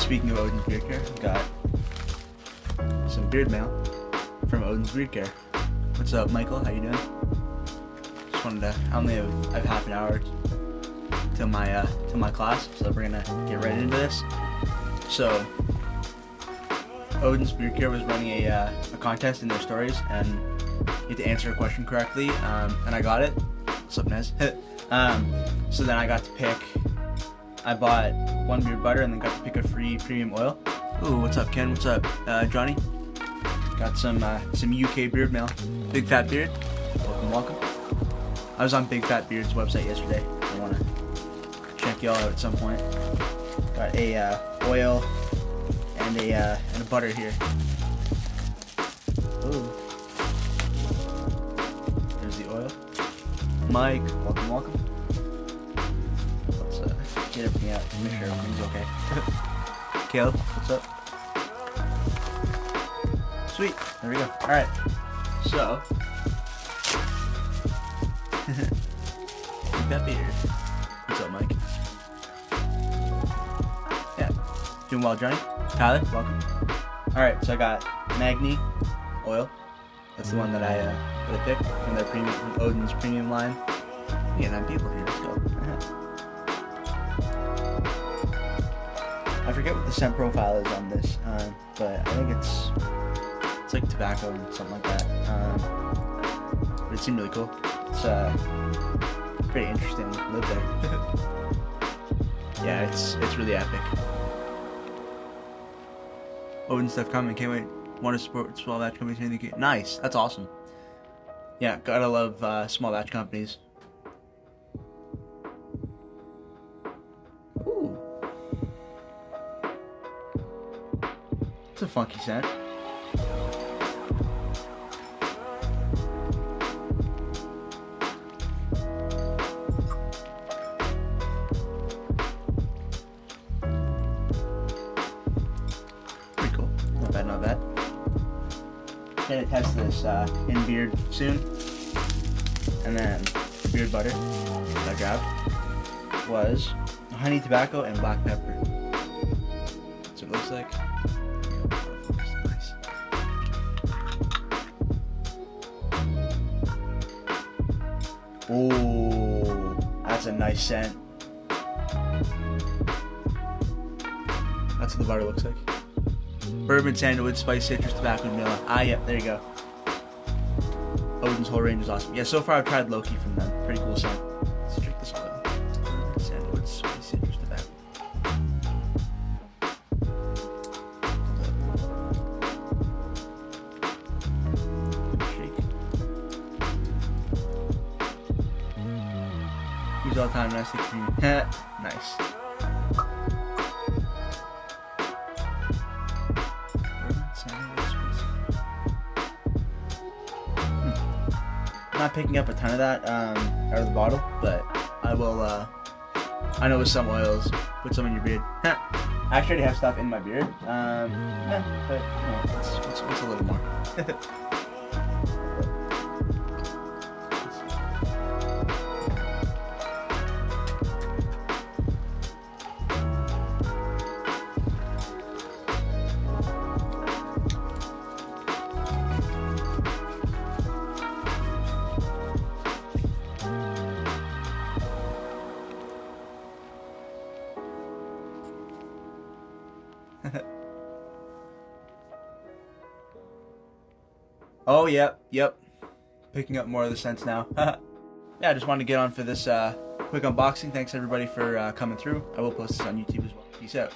Speaking of Odin's Beard Care, I've got some beard mail from Odin's Beard Care. What's up, Michael? How you doing? Just wanted to. I have half an hour till my class, so we're gonna get right into this. So, Odin's Beard Care was running a contest in their stories, and you had to answer a question correctly, and I got it. What's up, Nez? So then I got to pick. I bought one beard butter and then got to pick a free premium oil. Ooh, what's up, Ken? What's up, Johnny? Got some UK beard mail. Big Fat Beard. Welcome. I was on Big Fat Beard's website yesterday. I want to check y'all out at some point. Got a oil and a butter here. Ooh. There's the oil. Mike, welcome. Let's get everything out to make sure everything's okay. Caleb, what's up? Sweet, there we go. Alright, so Big Fat Beard. What's up, Mike? Yeah, doing well, Johnny. Tyler, welcome. Alright, so I got Magni oil. That's the one that I picked from their from Odin's premium line. We got 9 people here. Let's go. I forget what the scent profile is on this, but I think it's like tobacco and something like that. But it seemed really cool. It's pretty interesting to live there. Yeah, it's really epic. Odin stuff coming. Can't wait. Want to support small batch companies? Nice. That's awesome. Yeah, gotta love small batch companies. Ooh. It's a funky scent. Pretty cool. Not bad. Gonna test this in beard soon. And then beard butter that I grabbed was honey tobacco and black pepper. That's what it looks like. Nice. Ooh, that's a nice scent. That's what the butter looks like. Bourbon, sandalwood, spice, citrus, tobacco, and vanilla. Ah, yep, there you go. Odin's whole range is awesome. Yeah, so far I've tried Loki from them. Pretty cool scent. Let's drink this oil. Sandalwood, spice, citrus, tobacco. Shake. Use all the time, nice, cream. Nice. Not picking up a ton of that out of the bottle, but I will. I know with some oils, put some in your beard. I actually already have stuff in my beard, but you know, what's a little more. Oh, yep. Picking up more of the scents now. Yeah, I just wanted to get on for this quick unboxing. Thanks everybody for coming through. I will post this on YouTube as well. Peace out.